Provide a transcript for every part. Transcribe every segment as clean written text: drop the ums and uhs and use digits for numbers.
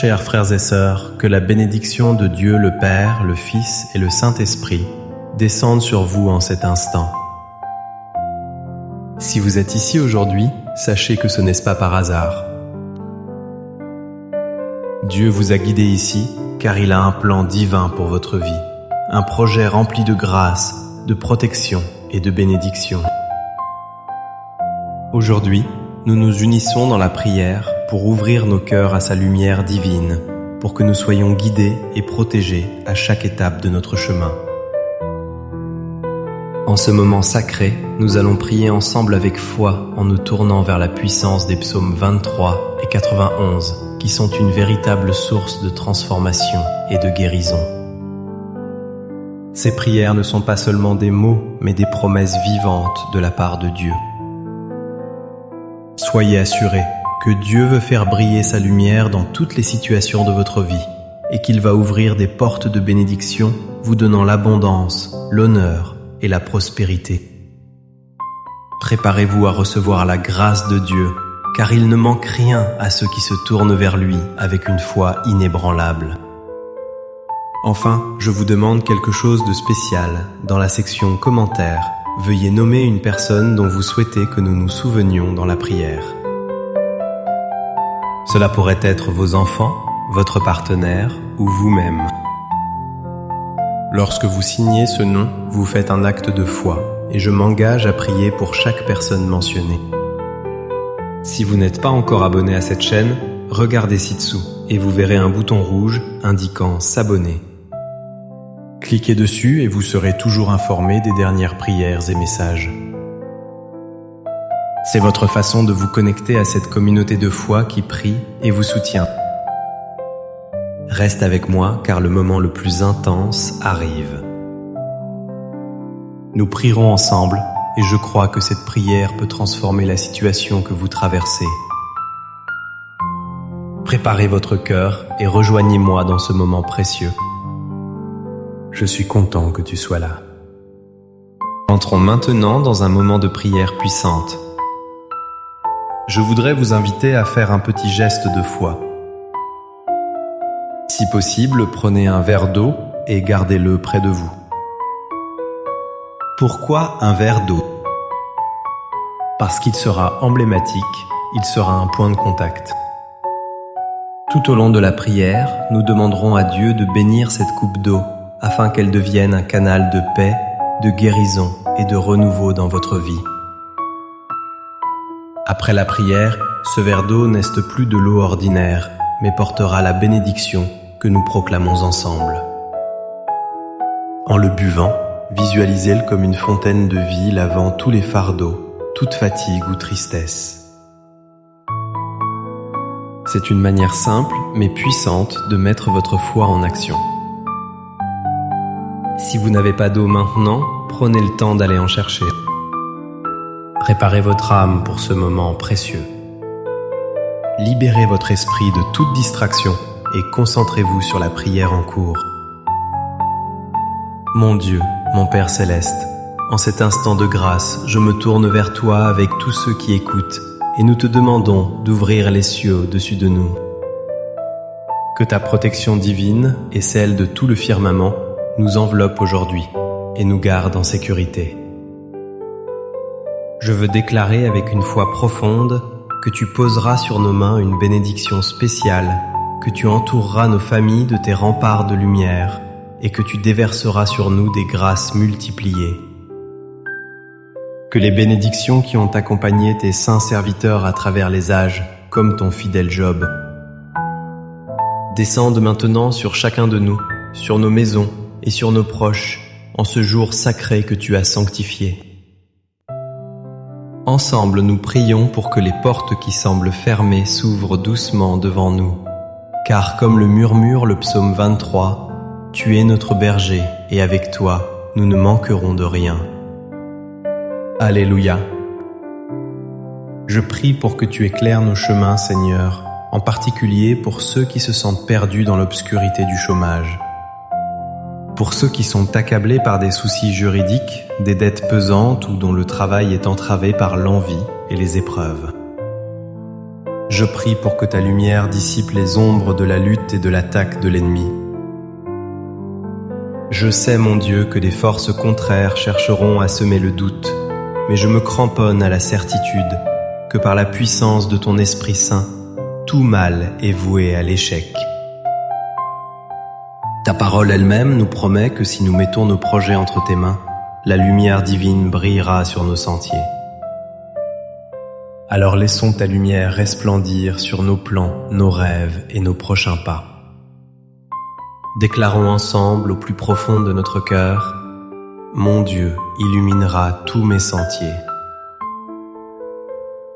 Chers frères et sœurs, que la bénédiction de Dieu le Père, le Fils et le Saint-Esprit descendent sur vous en cet instant. Si vous êtes ici aujourd'hui, sachez que ce n'est pas par hasard. Dieu vous a guidé ici car il a un plan divin pour votre vie, un projet rempli de grâce, de protection et de bénédiction. Aujourd'hui, nous nous unissons dans la prière pour ouvrir nos cœurs à sa lumière divine, pour que nous soyons guidés et protégés à chaque étape de notre chemin. En ce moment sacré, nous allons prier ensemble avec foi en nous tournant vers la puissance des psaumes 23 et 91, qui sont une véritable source de transformation et de guérison. Ces prières ne sont pas seulement des mots, mais des promesses vivantes de la part de Dieu. Soyez assurés que Dieu veut faire briller sa lumière dans toutes les situations de votre vie et qu'il va ouvrir des portes de bénédiction, vous donnant l'abondance, l'honneur et la prospérité. Préparez-vous à recevoir la grâce de Dieu, car il ne manque rien à ceux qui se tournent vers lui avec une foi inébranlable. Enfin, je vous demande quelque chose de spécial. Dans la section commentaires, veuillez nommer une personne dont vous souhaitez que nous nous souvenions dans la prière. Cela pourrait être vos enfants, votre partenaire ou vous-même. Lorsque vous signez ce nom, vous faites un acte de foi et je m'engage à prier pour chaque personne mentionnée. Si vous n'êtes pas encore abonné à cette chaîne, regardez ci-dessous et vous verrez un bouton rouge indiquant « S'abonner ». Cliquez dessus et vous serez toujours informé des dernières prières et messages. C'est votre façon de vous connecter à cette communauté de foi qui prie et vous soutient. Reste avec moi car le moment le plus intense arrive. Nous prierons ensemble et je crois que cette prière peut transformer la situation que vous traversez. Préparez votre cœur et rejoignez-moi dans ce moment précieux. Je suis content que tu sois là. Entrons maintenant dans un moment de prière puissante. Je voudrais vous inviter à faire un petit geste de foi. Si possible, prenez un verre d'eau et gardez-le près de vous. Pourquoi un verre d'eau? Parce qu'il sera emblématique, il sera un point de contact. Tout au long de la prière, nous demanderons à Dieu de bénir cette coupe d'eau afin qu'elle devienne un canal de paix, de guérison et de renouveau dans votre vie. Après la prière, ce verre d'eau n'est plus de l'eau ordinaire, mais portera la bénédiction que nous proclamons ensemble. En le buvant, visualisez-le comme une fontaine de vie lavant tous les fardeaux, toute fatigue ou tristesse. C'est une manière simple mais puissante de mettre votre foi en action. Si vous n'avez pas d'eau maintenant, prenez le temps d'aller en chercher. Préparez votre âme pour ce moment précieux. Libérez votre esprit de toute distraction et concentrez-vous sur la prière en cours. Mon Dieu, mon Père céleste, en cet instant de grâce, je me tourne vers toi avec tous ceux qui écoutent et nous te demandons d'ouvrir les cieux au-dessus de nous. Que ta protection divine et celle de tout le firmament nous enveloppent aujourd'hui et nous gardent en sécurité. Je veux déclarer avec une foi profonde que tu poseras sur nos mains une bénédiction spéciale, que tu entoureras nos familles de tes remparts de lumière et que tu déverseras sur nous des grâces multipliées. Que les bénédictions qui ont accompagné tes saints serviteurs à travers les âges, comme ton fidèle Job, descendent maintenant sur chacun de nous, sur nos maisons et sur nos proches, en ce jour sacré que tu as sanctifié. Ensemble, nous prions pour que les portes qui semblent fermées s'ouvrent doucement devant nous. Car comme le murmure le psaume 23, tu es notre berger et avec toi, nous ne manquerons de rien. Alléluia. Je prie pour que tu éclaires nos chemins, Seigneur, en particulier pour ceux qui se sentent perdus dans l'obscurité du chômage. Pour ceux qui sont accablés par des soucis juridiques, des dettes pesantes ou dont le travail est entravé par l'envie et les épreuves. Je prie pour que ta lumière dissipe les ombres de la lutte et de l'attaque de l'ennemi. Je sais, mon Dieu, que des forces contraires chercheront à semer le doute, mais je me cramponne à la certitude que par la puissance de ton Esprit Saint, tout mal est voué à l'échec. Ta parole elle-même nous promet que si nous mettons nos projets entre tes mains, la lumière divine brillera sur nos sentiers. Alors laissons ta lumière resplendir sur nos plans, nos rêves et nos prochains pas. Déclarons ensemble au plus profond de notre cœur: mon Dieu illuminera tous mes sentiers.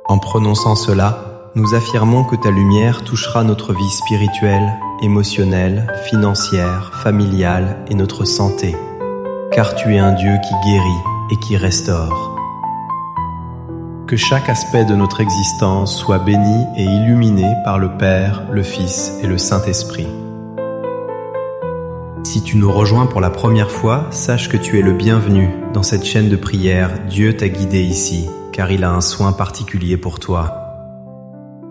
En prononçant cela, nous affirmons que ta lumière touchera notre vie spirituelle, émotionnelle, financière, familiale et notre santé, car tu es un Dieu qui guérit et qui restaure. Que chaque aspect de notre existence soit béni et illuminé par le Père, le Fils et le Saint-Esprit. Si tu nous rejoins pour la première fois, sache que tu es le bienvenu dans cette chaîne de prière. Dieu t'a guidé ici, car il a un soin particulier pour toi.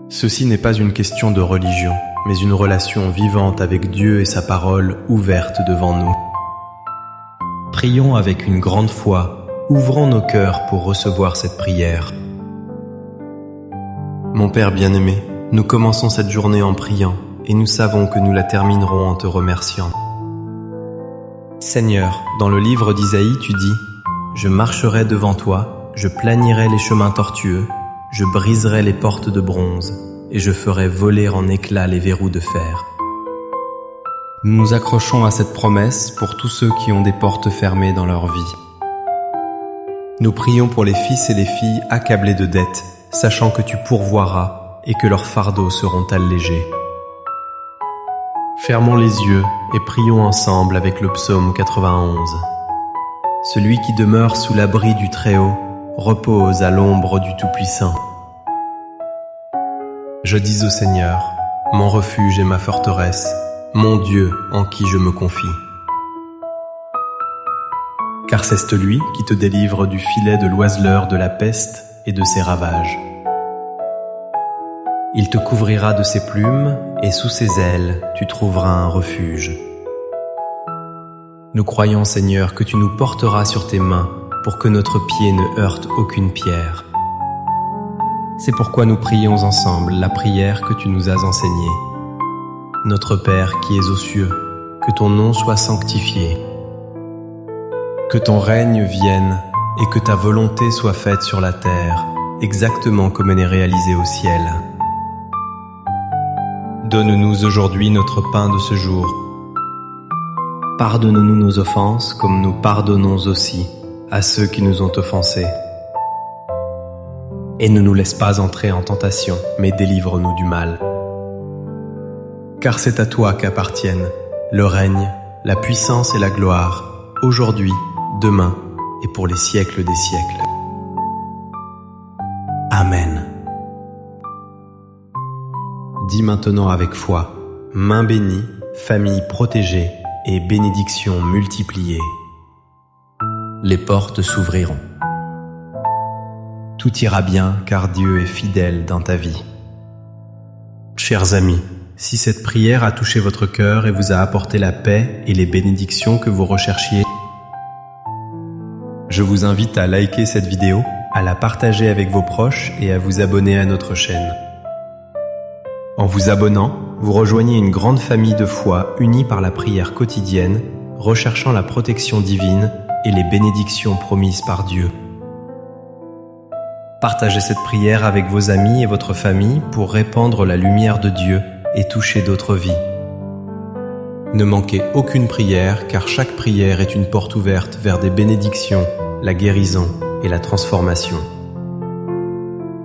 Ceci n'est pas une question de religion, mais une relation vivante avec Dieu et sa parole ouverte devant nous. Prions avec une grande foi, ouvrons nos cœurs pour recevoir cette prière. Mon Père bien-aimé, nous commençons cette journée en priant, et nous savons que nous la terminerons en te remerciant. Seigneur, dans le livre d'Isaïe, tu dis « Je marcherai devant toi, je planierai les chemins tortueux, je briserai les portes de bronze, et je ferai voler en éclats les verrous de fer. » Nous nous accrochons à cette promesse pour tous ceux qui ont des portes fermées dans leur vie. Nous prions pour les fils et les filles accablés de dettes, sachant que tu pourvoiras et que leurs fardeaux seront allégés. Fermons les yeux et prions ensemble avec le psaume 91. Celui qui demeure sous l'abri du Très-Haut repose à l'ombre du Tout-Puissant. Je dis au Seigneur, mon refuge et ma forteresse, mon Dieu en qui je me confie. Car c'est lui qui te délivre du filet de l'oiseleur de la peste et de ses ravages. Il te couvrira de ses plumes, et sous ses ailes, tu trouveras un refuge. Nous croyons, Seigneur, que tu nous porteras sur tes mains pour que notre pied ne heurte aucune pierre. C'est pourquoi nous prions ensemble la prière que tu nous as enseignée. Notre Père qui es aux cieux, que ton nom soit sanctifié. Que ton règne vienne et que ta volonté soit faite sur la terre, exactement comme elle est réalisée au ciel. Donne-nous aujourd'hui notre pain de ce jour. Pardonne-nous nos offenses comme nous pardonnons aussi à ceux qui nous ont offensés. Et ne nous laisse pas entrer en tentation, mais délivre-nous du mal. Car c'est à toi qu'appartiennent le règne, la puissance et la gloire, aujourd'hui, demain et pour les siècles des siècles. Amen. Dis maintenant avec foi, main bénie, famille protégée et bénédictions multipliées. Les portes s'ouvriront. Tout ira bien car Dieu est fidèle dans ta vie. Chers amis, si cette prière a touché votre cœur et vous a apporté la paix et les bénédictions que vous recherchiez, je vous invite à liker cette vidéo, à la partager avec vos proches et à vous abonner à notre chaîne. En vous abonnant, vous rejoignez une grande famille de foi unie par la prière quotidienne, recherchant la protection divine et les bénédictions promises par Dieu. Partagez cette prière avec vos amis et votre famille pour répandre la lumière de Dieu et toucher d'autres vies. Ne manquez aucune prière, car chaque prière est une porte ouverte vers des bénédictions, la guérison et la transformation.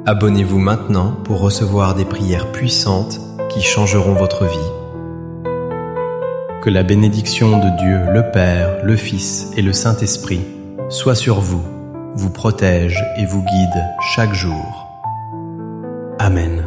Abonnez-vous maintenant pour recevoir des prières puissantes qui changeront votre vie. Que la bénédiction de Dieu, le Père, le Fils et le Saint-Esprit soit sur vous, vous protège et vous guide chaque jour. Amen.